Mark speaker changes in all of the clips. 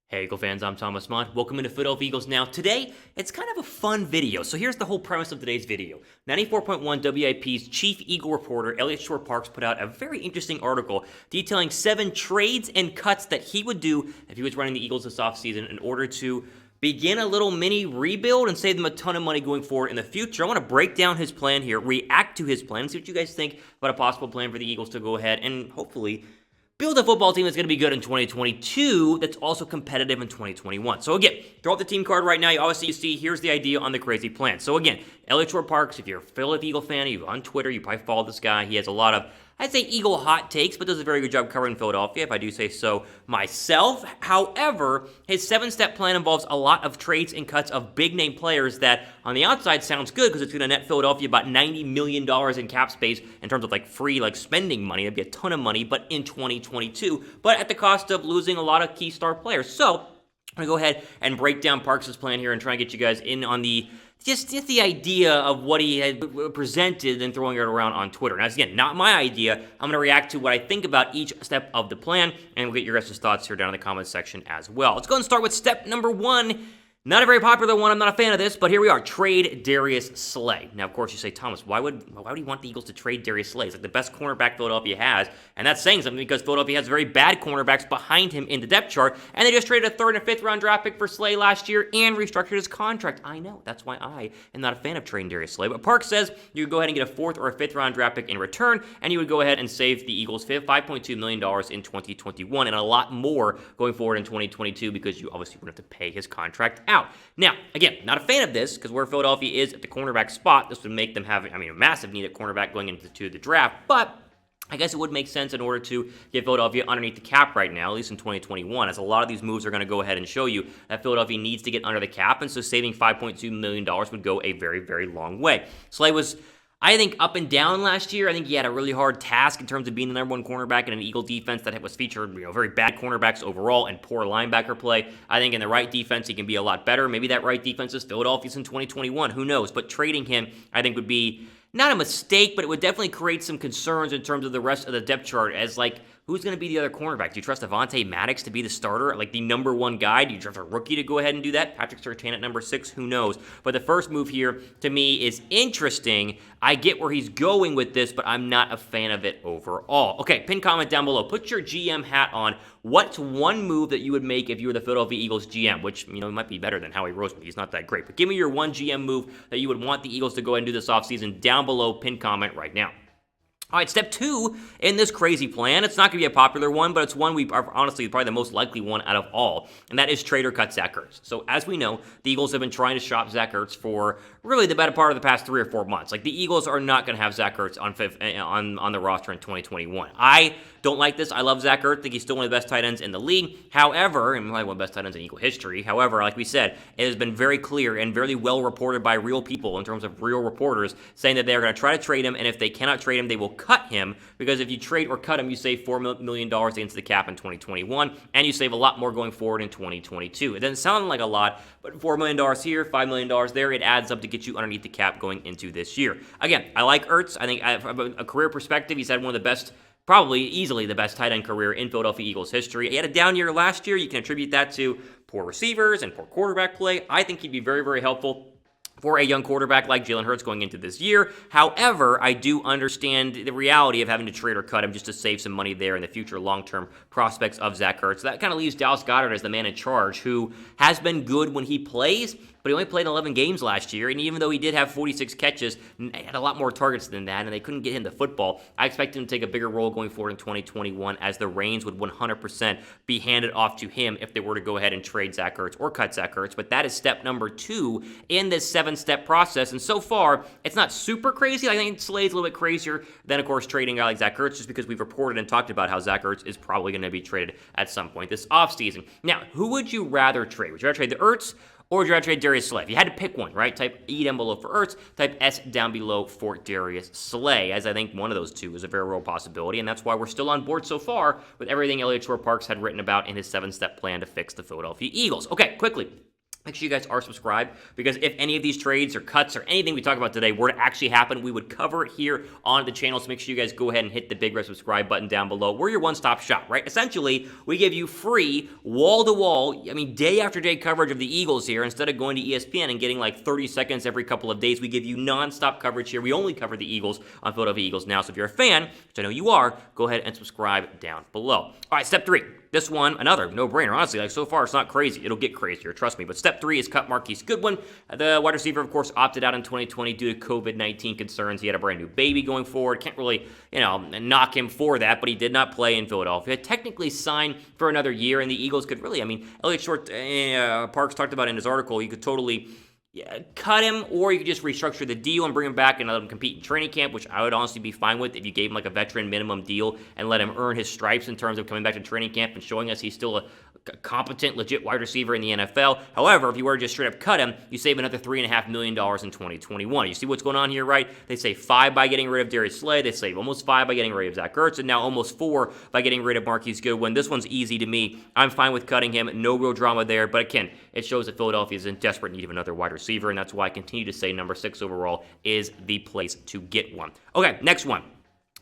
Speaker 1: Hey Eagle fans, I'm Thomas Mott. Welcome into Philadelphia Eagles Now. Today, it's kind of a fun video. So here's the whole premise of today's video. 94.1 WIP's chief Eagle reporter, Elliot Shore-Parks, put out a very interesting article detailing 7 trades and cuts that he would do if he was running the Eagles this offseason in order to begin a little mini rebuild and save them a ton of money going forward in the future. I want to break down his plan here, react to his plan, and see what you guys think about a possible plan for the Eagles to go ahead and hopefully build a football team that's going to be good in 2022 that's also competitive in 2021. So again, throw up the team card right now. You see, here's the idea on the crazy plan. So again, Elliot Shore-Parks, if you're a Philadelphia Eagle fan, you're on Twitter, you probably follow this guy. He has a lot of, I'd say, Eagle hot takes, but does a very good job covering Philadelphia, if I do say so myself. However, his 7-step plan involves a lot of trades and cuts of big-name players that, on the outside, sounds good because it's going to net Philadelphia about $90 million in cap space in terms of free spending money. That'd be a ton of money, but in 2022, but at the cost of losing a lot of key star players. So I'm going to go ahead and break down Parks' plan here and try and get you guys in on the just the idea of what he had presented and throwing it around on Twitter. Now, again, not my idea. I'm going to react to what I think about each step of the plan, and we'll get your guys' thoughts here down in the comments section as well. Let's go and start with step number 1. Not a very popular one. I'm not a fan of this, but here we are. Trade Darius Slay. Now, of course, you say, Thomas, why would he want the Eagles to trade Darius Slay? He's like the best cornerback Philadelphia has, and that's saying something because Philadelphia has very bad cornerbacks behind him in the depth chart, and they just traded a 3rd and 5th round draft pick for Slay last year and restructured his contract. I know. That's why I am not a fan of trading Darius Slay. But Park says you could go ahead and get a 4th or a 5th round draft pick in return, and you would go ahead and save the Eagles $5.2 million in 2021 and a lot more going forward in 2022 because you obviously wouldn't have to pay his contract out. Now, again, not a fan of this because where Philadelphia is at the cornerback spot, this would make them have, a massive need at cornerback going into the draft, but I guess it would make sense in order to get Philadelphia underneath the cap right now, at least in 2021, as a lot of these moves are going to go ahead and show you that Philadelphia needs to get under the cap, and so saving $5.2 million would go a very, very long way. Slay was, I think, up and down last year. I think he had a really hard task in terms of being the number 1 cornerback in an Eagle defense that was featured, very bad cornerbacks overall and poor linebacker play. I think in the right defense, he can be a lot better. Maybe that right defense is Philadelphia's in 2021. Who knows? But trading him, I think, would be not a mistake, but it would definitely create some concerns in terms of the rest of the depth chart as, who's going to be the other cornerback? Do you trust Avonte Maddox to be the starter, the number 1 guy? Do you trust a rookie to go ahead and do that? Patrick Surtain at number 6? Who knows? But the first move here, to me, is interesting. I get where he's going with this, but I'm not a fan of it overall. Okay, pin comment down below. Put your GM hat on. What's one move that you would make if you were the Philadelphia Eagles GM? Which, might be better than Howie Roseman. He's not that great. But give me your one GM move that you would want the Eagles to go ahead and do this offseason down below. Pin comment right now. All right, step 2 in this crazy plan. It's not going to be a popular one, but it's one we are honestly probably the most likely one out of all, and that is trade or cut Zach Ertz. So as we know, the Eagles have been trying to shop Zach Ertz for really the better part of the past 3 or 4 months. The Eagles are not going to have Zach Ertz on the roster in 2021. I don't like this. I love Zach Ertz. I think he's still one of the best tight ends in the league. However, and probably one of the best tight ends in Eagle history. However, like we said, it has been very clear and very well reported by real people in terms of real reporters saying that they're going to try to trade him, and if they cannot trade him, they will cut him. Because if you trade or cut him, you save $4 million against the cap in 2021, and you save a lot more going forward in 2022. It doesn't sound like a lot, but $4 million here, $5 million there, it adds up to get you underneath the cap going into this year. Again, I like Ertz. I think from a career perspective, he's had one of the best, probably easily the best tight end career in Philadelphia Eagles history. He had a down year last year. You can attribute that to poor receivers and poor quarterback play. I think he'd be very, very helpful for a young quarterback like Jalen Hurts going into this year. However, I do understand the reality of having to trade or cut him just to save some money there in the future long-term prospects of Zach Ertz. That kind of leaves Dallas Goedert as the man in charge, who has been good when he plays, but he only played 11 games last year, and even though he did have 46 catches, he had a lot more targets than that, and they couldn't get him the football. I expect him to take a bigger role going forward in 2021, as the reins would 100% be handed off to him if they were to go ahead and trade Zach Ertz or cut Zach Ertz. But that is step number 2 in this 7-step process, and so far, it's not super crazy. I think Slay's a little bit crazier than, of course, trading a guy like Zach Ertz, just because we've reported and talked about how Zach Ertz is probably going to be traded at some point this offseason. Now, who would you rather trade? Would you rather trade the Ertz, or would you rather trade Darius Slay? If you had to pick one, right? Type E down below for Ertz, type S down below for Darius Slay, as I think one of those two is a very real possibility, and that's why we're still on board so far with everything Elliot Shore-Parks had written about in his 7-step plan to fix the Philadelphia Eagles. Okay, quickly. make sure you guys are subscribed, because if any of these trades or cuts or anything we talk about today were to actually happen, we would cover it here on the channel. So make sure you guys go ahead and hit the big red subscribe button down below. We're your one-stop shop, right? Essentially, we give you free wall-to-wall, day after day coverage of the Eagles here. Instead of going to ESPN and getting like 30 seconds every couple of days, we give you non-stop coverage here. We only cover the Eagles on Philadelphia Eagles Now. So if you're a fan, which I know you are, go ahead and subscribe down below. All right, step 3. This one, another no-brainer. Honestly, like so far, it's not crazy. It'll get crazier, trust me. But step 3 is cut Marquise Goodwin. The wide receiver, of course, opted out in 2020 due to COVID-19 concerns. He had a brand new baby going forward. Can't really, knock him for that, but he did not play in Philadelphia. Technically signed for another year, and the Eagles could really, Elliott Short Parks talked about in his article, you could totally cut him, or you could just restructure the deal and bring him back and let him compete in training camp, which I would honestly be fine with if you gave him like a veteran minimum deal and let him earn his stripes in terms of coming back to training camp and showing us he's still a competent, legit wide receiver in the NFL. However, if you were to just straight up cut him, you save another $3.5 million in 2021. You see what's going on here, right? They save 5 by getting rid of Darius. They save almost 5 by getting rid of Zach Ertz, and now almost 4 by getting rid of Marquise Goodwin. This one's easy to me. I'm fine with cutting him. No real drama there, but again, it shows that Philadelphia is in desperate need of another wide receiver, and that's why I continue to say number 6 overall is the place to get one. Okay, next one.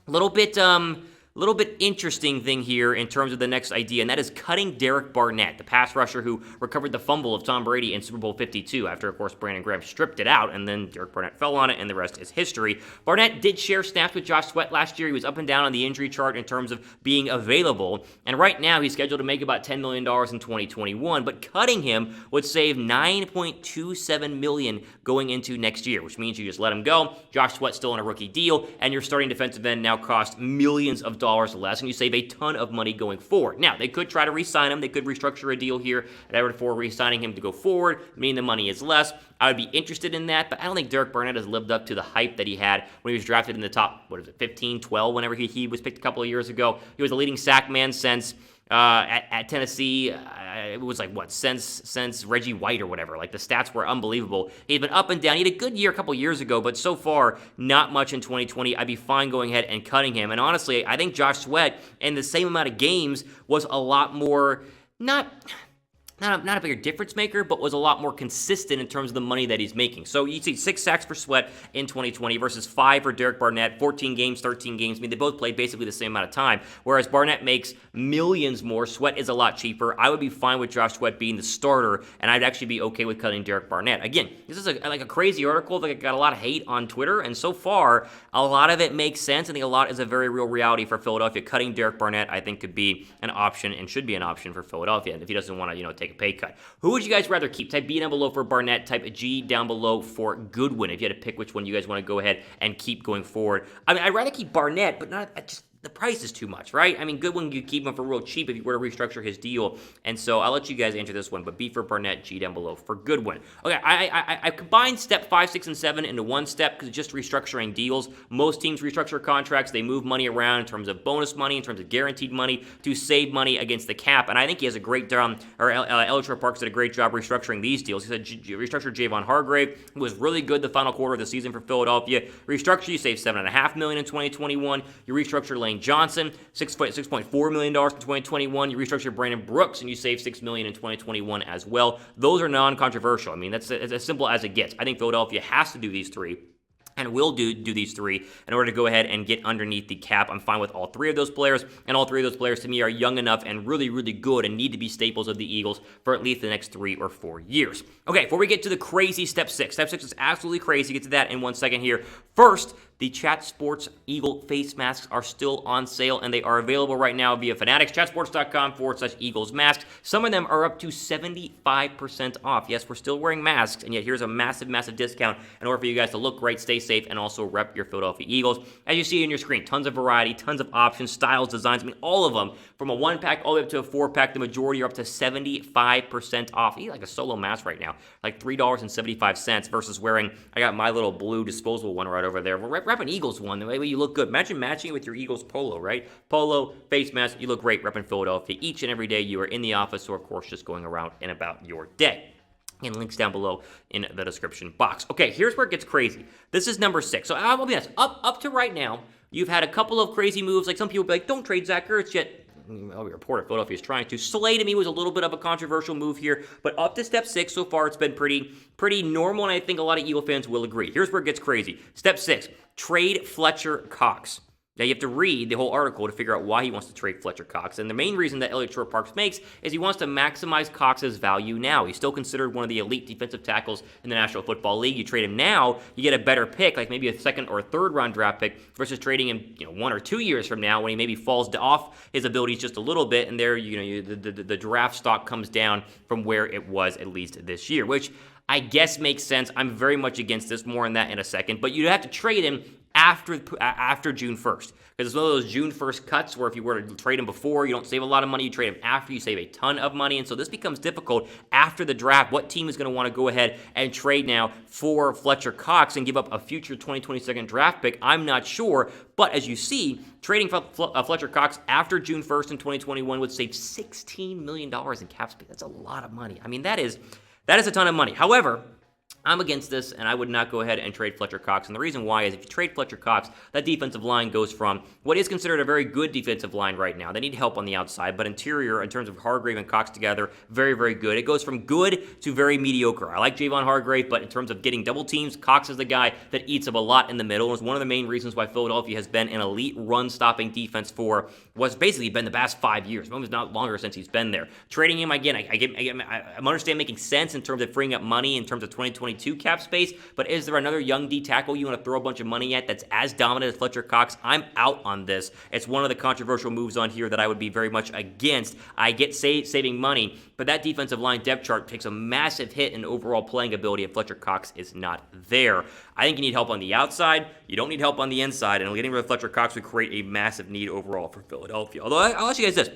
Speaker 1: A little bit interesting thing here in terms of the next idea, and that is cutting Derek Barnett, the pass rusher who recovered the fumble of Tom Brady in Super Bowl 52 after, of course, Brandon Graham stripped it out, and then Derek Barnett fell on it, and the rest is history. Barnett did share snaps with Josh Sweat last year. He was up and down on the injury chart in terms of being available, and right now he's scheduled to make about $10 million in 2021, but cutting him would save $9.27 million going into next year, which means you just let him go. Josh Sweat's still on a rookie deal, and your starting defensive end now costs millions of dollars less, and you save a ton of money going forward. Now, they could try to re-sign him. They could restructure a deal here for re-signing him to go forward, meaning the money is less. I would be interested in that, but I don't think Derek Barnett has lived up to the hype that he had when he was drafted in the top, 15, 12, whenever he was picked a couple of years ago. He was the leading sack man since at Tennessee. It was since Reggie White or whatever. Like, the stats were unbelievable. He'd been up and down. He had a good year a couple years ago, but so far, not much in 2020. I'd be fine going ahead and cutting him. And honestly, I think Josh Sweat, in the same amount of games, was a lot more, not a bigger difference maker, but was a lot more consistent in terms of the money that he's making. So you see 6 sacks for Sweat in 2020 versus 5 for Derek Barnett, 14 games, 13 games. They both played basically the same amount of time, whereas Barnett makes millions more. Sweat is a lot cheaper. I would be fine with Josh Sweat being the starter, and I'd actually be okay with cutting Derek Barnett. Again, this is a crazy article that got a lot of hate on Twitter, and so far, a lot of it makes sense. I think a lot is a very real reality for Philadelphia. Cutting Derek Barnett, I think, could be an option and should be an option for Philadelphia if he doesn't want to, take a pay cut. Who would you guys rather keep? Type B down below for Barnett, type G down below for Goodwin. If you had to pick which one you guys want to go ahead and keep going forward. I'd rather keep Barnett, but not just the price is too much, right? Goodwin, you keep him for real cheap if you were to restructure his deal. And so I'll let you guys answer this one, but B for Barnett, G down below for Goodwin. Okay, I combined step 5, 6, and 7 into one step because it's just restructuring deals. Most teams restructure contracts. They move money around in terms of bonus money, in terms of guaranteed money to save money against the cap. And I think he has a great Elliott Short Parks did a great job restructuring these deals. He said restructured Javon Hargrave, who was really good the final quarter of the season for Philadelphia. Restructure, you save $7.5 million in 2021. You restructure Lane Johnson, $6.4 million in 2021. You restructure Brandon Brooks, and you save $6 million in 2021 as well. Those are non-controversial. That's as simple as it gets. I think Philadelphia has to do these 3. And will do these 3 in order to go ahead and get underneath the cap. I'm fine with all 3 of those players, and all 3 of those players to me are young enough and really, really good and need to be staples of the Eagles for at least the next 3 or 4 years. Okay, before we get to the crazy step 6. Step 6 is absolutely crazy. Get to that in 1 second here. First, the Chat Sports Eagle face masks are still on sale, and they are available right now via Fanatics, chatsports.com/Eagles masks. Some of them are up to 75% off. Yes, we're still wearing masks, and yet here's a massive, massive discount in order for you guys to look great, stay safe, and also rep your Philadelphia Eagles. As you see on your screen, tons of variety, tons of options, styles, designs. All of them, from a 1-pack all the way up to a 4-pack, the majority are up to 75% off. You like a solo mask right now, like $3.75 versus wearing, I got my little blue disposable one right over there. Rep an Eagles one, the way you look good. Imagine matching it with your Eagles polo, right? Polo, face mask, you look great repping Philadelphia each and every day you are in the office or, of course, just going around and about your day. And links down below in the description box. Okay, here's where it gets crazy. This is number 6. So I'll be honest, up to right now, you've had a couple of crazy moves. Like some people be like, don't trade Zach Ertz yet. we reported Philadelphia is trying to. Slay to me was a little bit of a controversial move here, but up to step 6 so far, it's been pretty normal, and I think a lot of Eagle fans will agree. Here's where it gets crazy. Step 6, trade Fletcher Cox. Now, you have to read the whole article to figure out why he wants to trade Fletcher Cox. And the main reason that Elliott Shore Parks makes is he wants to maximize Cox's value now. He's still considered one of the elite defensive tackles in the National Football League. You trade him now, you get a better pick, like maybe a second or third round draft pick, versus trading him 1 or 2 years from now when he maybe falls off his abilities just a little bit, and there the draft stock comes down from where it was at least this year, which I guess makes sense. I'm very much against this. More on that in a second. But you'd have to trade him after June 1st. Because it's one of those June 1st cuts where if you were to trade him before, you don't save a lot of money. You trade him after, you save a ton of money. And so this becomes difficult after the draft. What team is going to want to go ahead and trade now for Fletcher Cox and give up a future 2022 draft pick? I'm not sure. But as you see, trading Fletcher Cox after June 1st in 2021 would save $16 million in cap space. That's a lot of money. I mean, that is a ton of money. However, I'm against this, and I would not go ahead and trade Fletcher Cox. And the reason why is if you trade Fletcher Cox, that defensive line goes from what is considered a very good defensive line right now. They need help on the outside, but interior, in terms of Hargrave and Cox together, very, very good. It goes from good to very mediocre. I like Javon Hargrave, but in terms of getting double teams, Cox is the guy that eats up a lot in the middle. And it's one of the main reasons why Philadelphia has been an elite run-stopping defense for what's basically been the past 5 years. It's not longer since he's been there. Trading him, again, I understand making sense in terms of freeing up money in terms of 2022 cap space, but is there another young D tackle you want to throw a bunch of money at that's as dominant as Fletcher Cox? I'm out on this. It's one of the controversial moves on here that I would be very much against. I get saving money, but that defensive line depth chart takes a massive hit in overall playing ability if Fletcher Cox is not there. I think you need help on the outside. You don't need help on the inside, and getting rid of Fletcher Cox would create a massive need overall for Philadelphia. Although I'll ask you guys this.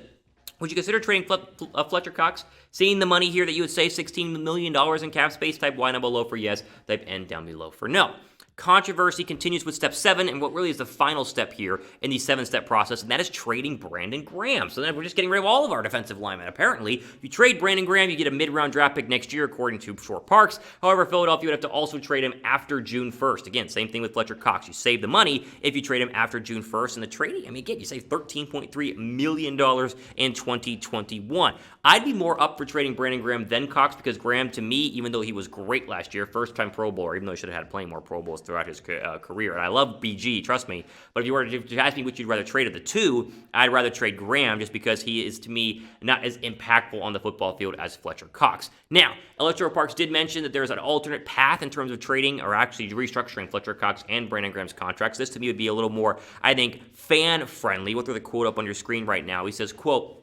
Speaker 1: Would you consider trading Fletcher Cox? Seeing the money here that you would save $16 million in cap space, type Y down below for yes, type N down below for no. Controversy continues with step 7, and what really is the final step here in the 7-step process, and that is trading Brandon Graham. So then we're just getting rid of all of our defensive linemen. Apparently, you trade Brandon Graham, you get a mid-round draft pick next year, according to Shore Parks. However, Philadelphia would have to also trade him after June 1st. Again, same thing with Fletcher Cox. You save the money if you trade him after June 1st, and the trading, again, you save $13.3 million in 2021. I'd be more up for trading Brandon Graham than Cox, because Graham, to me, even though he was great last year, first-time Pro Bowler, even though he should have had plenty more Pro Bowls throughout his career. And I love BG, trust me. But if you were to ask me which you'd rather trade of the two, I'd rather trade Graham just because he is, to me, not as impactful on the football field as Fletcher Cox. Now, Elliott Shore Parks did mention that there's an alternate path in terms of trading or actually restructuring Fletcher Cox and Brandon Graham's contracts. This, to me, would be a little more, I think, fan-friendly. We'll throw the quote up on your screen right now. He says, quote,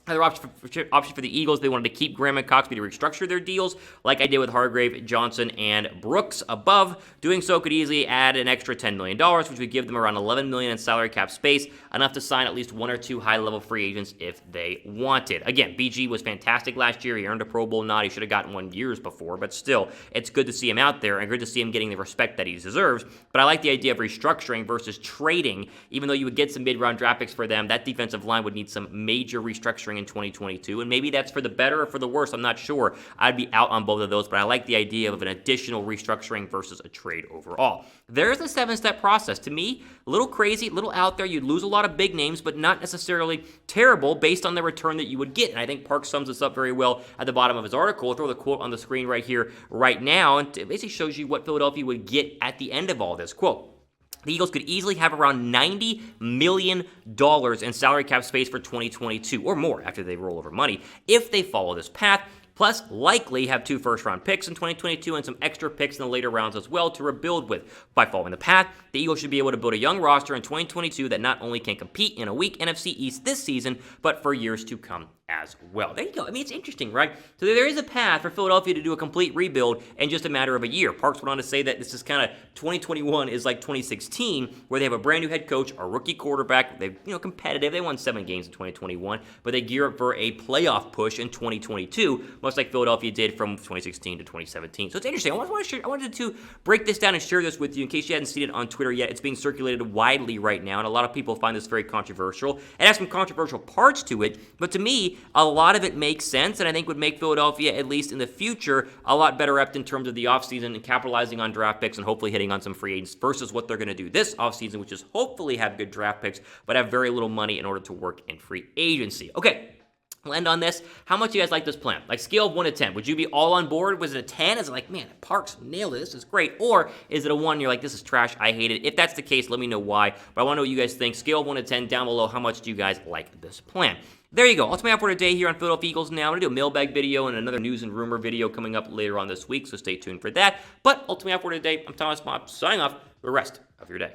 Speaker 1: another option for the Eagles, they wanted to keep Graham and Cox to restructure their deals like I did with Hargrave, Johnson, and Brooks above. Doing so could easily add an extra $10 million, which would give them around $11 million in salary cap space, enough to sign at least 1 or 2 high-level free agents if they wanted. Again, BG was fantastic last year. He earned a Pro Bowl nod. He should have gotten one years before, but still, it's good to see him out there and good to see him getting the respect that he deserves. But I like the idea of restructuring versus trading. Even though you would get some mid-round draft picks for them, that defensive line would need some major restructuring in 2022, and maybe that's for the better or for the worse. I'm not sure. I'd be out on both of those, but I like the idea of an additional restructuring versus a trade overall. There's the 7-step process. To me, a little crazy, a little out there. You'd lose a lot of big names, but not necessarily terrible based on the return that you would get. And I think Parks sums this up very well at the bottom of his article. I'll throw the quote on the screen right here, right now, and it basically shows you what Philadelphia would get at the end of all this. Quote, the Eagles could easily have around $90 million in salary cap space for 2022 or more after they roll over money if they follow this path. Plus, likely have 2 first-round picks in 2022 and some extra picks in the later rounds as well to rebuild with. By following the path, the Eagles should be able to build a young roster in 2022 that not only can compete in a weak NFC East this season, but for years to come as well. There you go. It's interesting, right? So there is a path for Philadelphia to do a complete rebuild in just a matter of a year. Parks went on to say that this is kind of 2021 is like 2016, where they have a brand new head coach, a rookie quarterback. They're competitive. They won 7 games in 2021, but they gear up for a playoff push in 2022, much like Philadelphia did from 2016 to 2017. So it's interesting. I wanted to break this down and share this with you in case you hadn't seen it on Twitter yet. It's being circulated widely right now, and a lot of people find this very controversial. It has some controversial parts to it, but to me, a lot of it makes sense, and I think would make Philadelphia, at least in the future, a lot better repped in terms of the offseason and capitalizing on draft picks and hopefully hitting on some free agents versus what they're going to do this offseason, which is hopefully have good draft picks, but have very little money in order to work in free agency. Okay. We'll end on this. How much do you guys like this plan? Like, scale of 1 to 10. Would you be all on board? Was it a 10? Is it like, man, Parks nailed it. This is great. Or is it a 1? You're like, this is trash. I hate it. If that's the case, let me know why. But I want to know what you guys think. Scale of 1 to 10 down below. How much do you guys like this plan? There you go. Ultimately, for today here on Philadelphia Eagles Now. I'm going to do a mailbag video and another news and rumor video coming up later on this week, so stay tuned for that. But ultimately, for today, I'm Thomas Mott, signing off for the rest of your day.